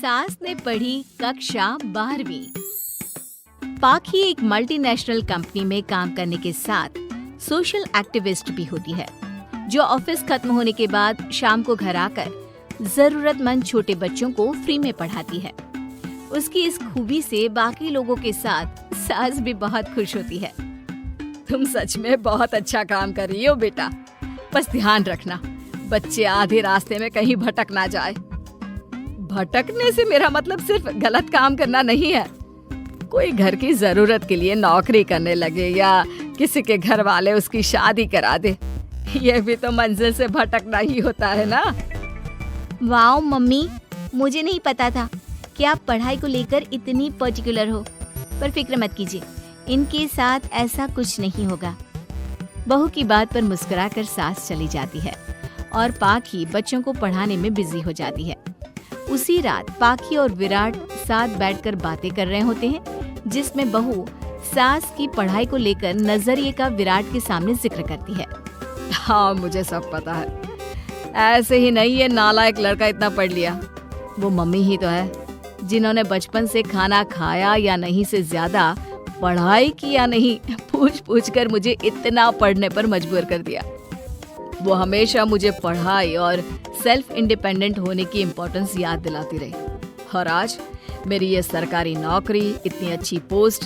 सास ने पढ़ी कक्षा 12वीं। पाखी एक मल्टीनेशनल कंपनी में काम करने के साथ सोशल एक्टिविस्ट भी होती है, जो ऑफिस खत्म होने के बाद शाम को घर आकर जरूरतमंद छोटे बच्चों को फ्री में पढ़ाती है। उसकी इस खूबी से बाकी लोगों के साथ सास भी बहुत खुश होती है। तुम सच में बहुत अच्छा काम कर रही हो बेटा, बस ध्यान रखना बच्चे आधे रास्ते में कहीं भटक ना जाए। भटकने से मेरा मतलब सिर्फ गलत काम करना नहीं है। कोई घर की जरूरत के लिए नौकरी करने लगे या किसी के घर वाले उसकी शादी करा दे, यह भी तो मंजिल से भटकना ही होता है ना। वाओ मम्मी, मुझे नहीं पता था कि आप पढ़ाई को लेकर इतनी पर्टिकुलर हो। पर फिक्र मत कीजिए, इनके साथ ऐसा कुछ नहीं होगा। बहू की बात पर मुस्कुराकर सास चली जाती है और पाखी बच्चों को पढ़ाने में बिजी हो जाती है। उसी रात पाखी और विराट साथ बैठकर बातें कर रहे होते हैं, जिसमें बहू सास की पढ़ाई को लेकर नजरिए का विराट के सामने जिक्र करती है। हाँ, मुझे सब पता है। ऐसे ही नहीं ये नालायक लड़का इतना पढ़ लिया। वो मम्मी ही तो है जिन्होंने बचपन से खाना खाया या नहीं से ज्यादा पढ़ाई की या नहीं पूछ पूछ कर मुझे इतना पढ़ने पर मजबूर कर दिया। वो हमेशा मुझे पढ़ाई और सेल्फ इंडिपेंडेंट होने की इम्पोर्टेंस याद दिलाती रही। और आज मेरी ये सरकारी नौकरी, इतनी अच्छी पोस्ट,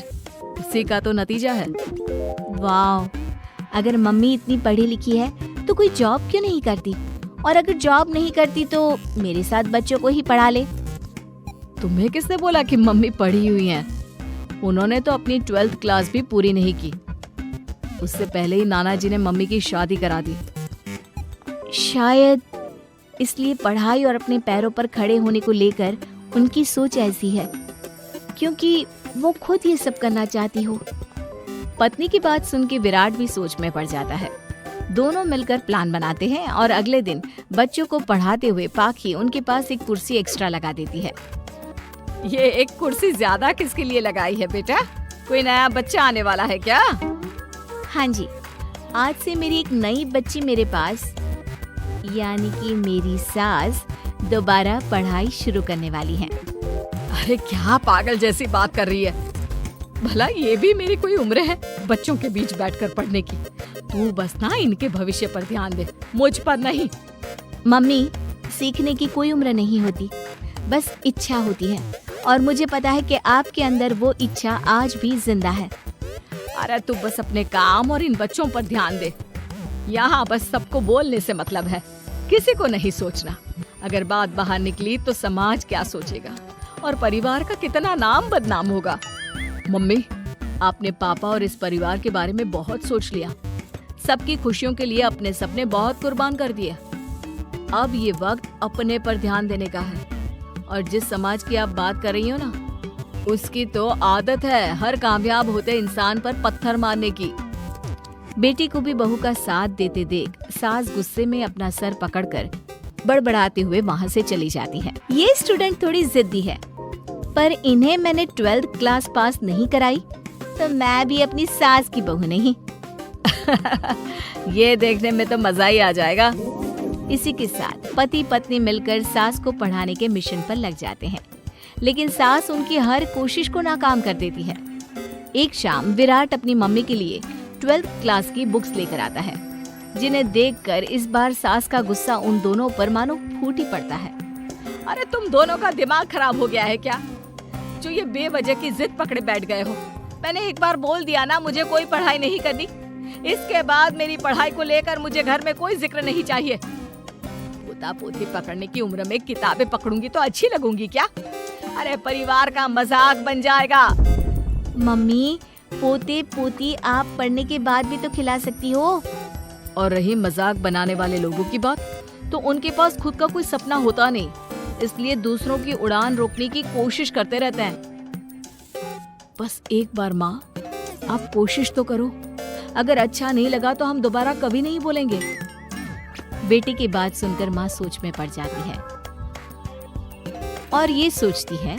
उसी का तो नतीजा है। वाह, अगर मम्मी इतनी पढ़ी लिखी है तो कोई जॉब क्यों नहीं करती? और अगर जॉब नहीं करती तो मेरे साथ बच्चों को ही पढ़ा ले। तुम्हें किसने बोला कि मम्मी पढ़ी हुई हैं? उन्होंने तो अपनी 12th क्लास भी पूरी नहीं की। उससे पहले ही नाना जी ने मम्मी की शादी करा दी। शायद इसलिए पढ़ाई और अपने पैरों पर खड़े होने को लेकर उनकी सोच ऐसी है, क्योंकि वो खुद ये सब करना चाहती हो। पत्नी की बात सुन के विराट भी सोच में पड़ जाता है। दोनों मिलकर प्लान बनाते हैं और अगले दिन बच्चों को पढ़ाते हुए पाखी उनके पास एक कुर्सी एक्स्ट्रा लगा देती है। ये एक कुर्सी ज्यादा किसके लिए लगाई है बेटा? कोई नया बच्चा आने वाला है क्या? हाँ जी, आज से मेरी एक नई बच्ची मेरे पास, यानी कि मेरी सास, दोबारा पढ़ाई शुरू करने वाली है। अरे क्या पागल जैसी बात कर रही है। भला ये भी मेरी कोई उम्र है बच्चों के बीच बैठकर पढ़ने की? तू बस ना इनके भविष्य पर ध्यान दे, मुझ पर नहीं। मम्मी, सीखने की कोई उम्र नहीं होती, बस इच्छा होती है, और मुझे पता है कि आपके अंदर वो इच्छा आज भी जिंदा है। अरे तू बस अपने काम और इन बच्चों पर ध्यान दे। यहाँ बस सबको बोलने से मतलब है, किसी को नहीं सोचना। अगर बात बाहर निकली तो समाज क्या सोचेगा और परिवार का कितना नाम बदनाम होगा। मम्मी, आपने पापा और इस परिवार के बारे में बहुत सोच लिया। सबकी खुशियों के लिए अपने सपने बहुत कुर्बान कर दिए। अब ये वक्त अपने पर ध्यान देने का है। और जिस समाज की आप बात कर रही हो ना, उसकी तो आदत है हर कामयाब होते इंसान पर पत्थर मारने की। बेटी को भी बहू का साथ देते देख सास गुस्से में अपना सर पकड़कर बड़बड़ाते हुए वहाँ से चली जाती है। ये स्टूडेंट थोड़ी जिद्दी है, पर इन्हें मैंने 12th क्लास पास नहीं कराई तो मैं भी अपनी सास की बहू नहीं। ये देखने में तो मजा ही आ जाएगा। इसी के साथ पति पत्नी मिलकर सास को पढ़ाने के मिशन पर लग जाते हैं, लेकिन सास उनकी हर कोशिश को नाकाम कर देती है। एक शाम विराट अपनी मम्मी के लिए 12th क्लास की बुक्स लेकर आता है, जिन्हें देखकर इस बार सास का गुस्सा उन दोनों पर मानो फूट ही पड़ता है। अरे तुम दोनों का दिमाग खराब हो गया है क्या, जो ये बेवजह की जिद पकड़े बैठ गए हो? मैंने एक बार बोल दिया ना मुझे कोई पढ़ाई नहीं करनी। इसके बाद मेरी पढ़ाई को लेकर मुझे घर में कोई जिक्र नहीं चाहिए। पोता पोती पकड़ने की उम्र में किताबें पकड़ूंगी तो अच्छी लगूंगी क्या? अरे परिवार का मजाक बन जाएगा। मम्मी, पोते पोती आप पढ़ने के बाद भी तो खिला सकती हो। और रही मजाक बनाने वाले लोगों की बात, तो उनके पास खुद का कोई सपना होता नहीं, इसलिए दूसरों की उड़ान रोकने की कोशिश करते रहते हैं। बस एक बार माँ, आप कोशिश तो करो। अगर अच्छा नहीं लगा तो हम दोबारा कभी नहीं बोलेंगे। बेटी की बात सुनकर माँ सोच में पड़ जाती है और ये सोचती है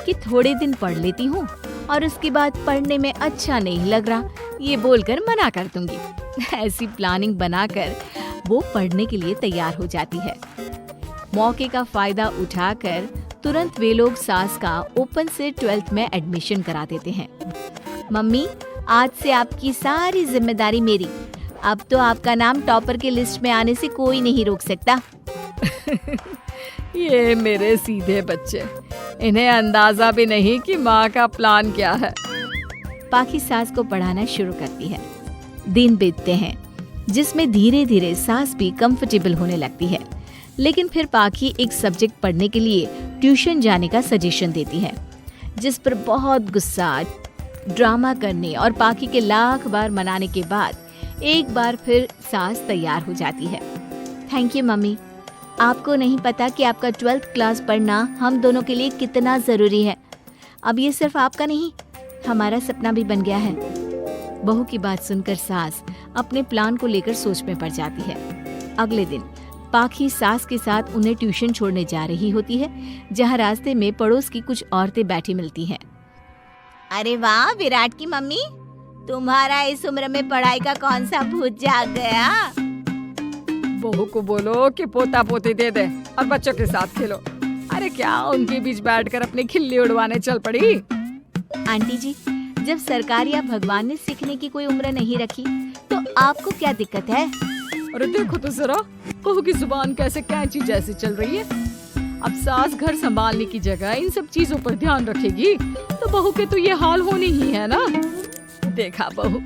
कि थोड़े दिन पढ़ लेती हूँ और उसके बाद पढ़ने में अच्छा नहीं लग रहा ये बोलकर मना कर दूंगी। ऐसी प्लानिंग बनाकर वो पढ़ने के लिए तैयार हो जाती है। मौके का फायदा उठाकर तुरंत वे लोग सास का ओपन से 12th में एडमिशन करा देते हैं। मम्मी, आज से आपकी सारी जिम्मेदारी मेरी। अब तो आपका नाम टॉपर के लिस्ट में आने से कोई नहीं रोक सकता। ये मेरे सीधे बच्चे, इन्हें अंदाजा भी नहीं कि माँ का प्लान क्या है। पाखी सास को पढ़ाना शुरू करती है। दिन बीतते हैं जिसमें धीरे धीरे सास भी कंफर्टेबल होने लगती है। लेकिन फिर पाखी एक सब्जेक्ट पढ़ने के लिए ट्यूशन जाने का सजेशन देती है, जिस पर बहुत गुस्सा, ड्रामा करने और पाखी के लाख बार मनाने के बाद एक बार फिर सास तैयार हो जाती है। थैंक यू मम्मी, आपको नहीं पता कि आपका 12th क्लास पढ़ना हम दोनों के लिए कितना ज़रूरी है। अब ये सिर्फ आपका नहीं, हमारा सपना भी बन गया है। बहू की बात सुनकर सास अपने प्लान को लेकर सोच में पड़ जाती है। अगले दिन पाखी सास के साथ उन्हें ट्यूशन छोड़ने जा रही होती है, जहाँ रास्ते में पड़ोस की कुछ औरतें बैठी मिलती हैं। अरे वाह विराट की मम्मी, तुम्हारा इस उम्र में पढ़ाई का कौन सा भूत जाग गया? बहू को बोलो कि पोता पोती दे दे और बच्चों के साथ खेलो। अरे क्या उनके बीच बैठकर अपनी खिल्ली उड़वाने चल पड़ी? आंटी जी, जब सरकार या भगवान ने सीखने की कोई उम्र नहीं रखी तो आपको क्या दिक्कत है? अरे देखो तो जरा, बहू की जुबान कैसे कैंची जैसी चल रही है। अब सास घर संभालने की जगह इन सब चीजों पर ध्यान रखेगी तो बहू के तो ये हाल होनी ही है ना। देखा बहू,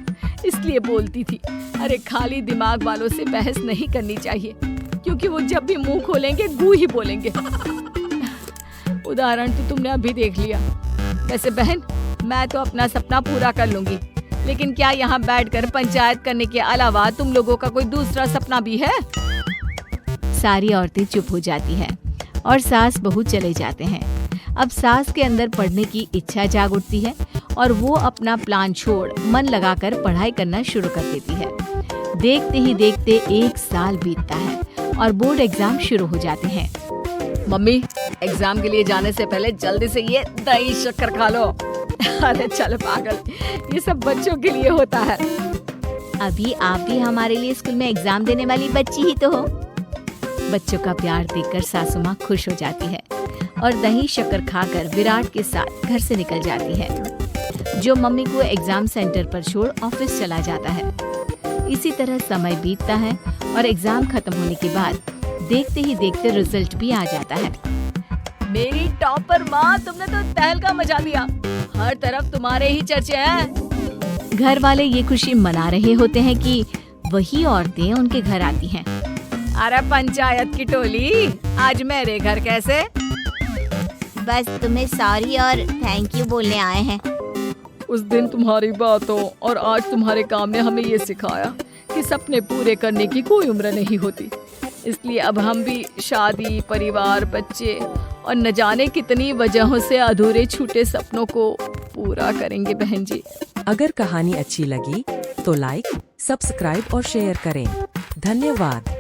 इसलिए बोलती थी, अरे खाली दिमाग वालों से बहस नहीं करनी चाहिए, क्योंकि वो जब भी मुंह खोलेंगे गू ही बोलेंगे। उदाहरण तो तुमने अभी देख लिया। वैसे बहन, मैं तो अपना सपना पूरा कर लूंगी, लेकिन क्या यहाँ बैठकर पंचायत करने के अलावा तुम लोगों का कोई दूसरा सपना भी है? सारी औरतें चुप हो जाती हैं और सास बहू चले जाते हैं। अब सास के अंदर पढ़ने की इच्छा जाग उठती है और वो अपना प्लान छोड़ मन लगाकर पढ़ाई करना शुरू कर देती है। देखते ही देखते 1 साल बीतता है और बोर्ड एग्जाम शुरू हो जाते हैं। मम्मी, एग्जाम के लिए जाने से पहले जल्दी से ये दही शक्कर खा लो। अरे चल पागल, ये सब बच्चों के लिए होता है। अभी आप भी हमारे लिए स्कूल में एग्जाम देने वाली बच्ची ही तो हो। बच्चों का प्यार देखकर सासू माँ खुश हो जाती है और दही शक्कर खाकर विराट के साथ घर से निकल जाती है, जो मम्मी को एग्जाम सेंटर पर छोड़ ऑफिस चला जाता है। इसी तरह समय बीतता है और एग्जाम खत्म होने के बाद देखते ही देखते रिजल्ट भी आ जाता है। मेरी टॉपर माँ, तुमने तो तहलका मचा दिया। हर तरफ तुम्हारे ही चर्चे हैं। घर वाले ये खुशी मना रहे होते हैं कि वही औरतें उनके घर आती हैं। अरे पंचायत की टोली, आज मेरे घर कैसे? बस तुम्हें सॉरी और थैंक यू बोलने आए हैं। उस दिन तुम्हारी बातों और आज तुम्हारे काम ने हमें ये सिखाया कि सपने पूरे करने की कोई उम्र नहीं होती। इसलिए अब हम भी शादी, परिवार, बच्चे और न जाने कितनी वजहों से अधूरे छूटे सपनों को पूरा करेंगे बहन जी। अगर कहानी अच्छी लगी तो लाइक, सब्सक्राइब और शेयर करें। धन्यवाद।